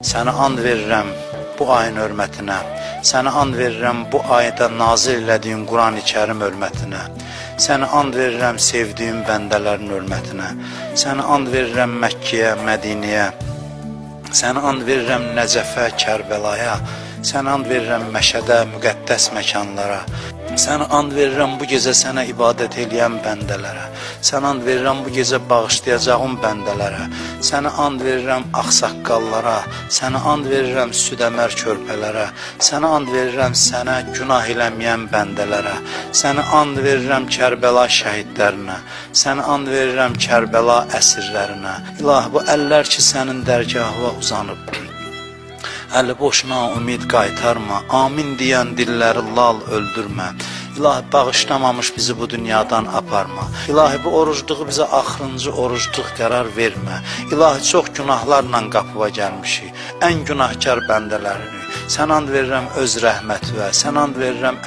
Sənə and verirəm bu ayın hörmətinə, sənə and verirəm bu ayda nazil elədiyin Quran-ı Kərim hörmətinə, sənə and verirəm sevdiyim bəndələrin hörmətinə, sənə and verirəm Məkkəyə, Mədinəyə, sənə and verirəm Nəcəfə, Kərbəlaya, sənə and verirəm Məşədə, müqəddəs məkanlara, sənə and verirəm bu gecə sənə ibadət eləyən bəndələrə, sənə and verirəm bu gecə bağışlayacağım bəndələrə, sənə and verirəm ağsaqqallara, sənə and verirəm südəmər körpələrə, sənə and verirəm sənə günah eləməyən bəndələrə, sənə and verirəm Kərbəla şəhidlərinə, sənə and verirəm Kərbəla əsirlərinə. İlahi, bu əllər ki sənin dərgahına uzanıb, əli boşuna ümid qaytarma, amin deyən dilləri lal öldürmə. İlahi, bağışlamamış bizi bu dünyadan aparma. İlahi, bu orucluğu bizə axırıncı orucluq qərar vermə. İlahi, çox günahlarla qapıva gəlmişik, ən günahkar bəndələrini. Sən and verirəm öz rəhmətinə, sən and verirəm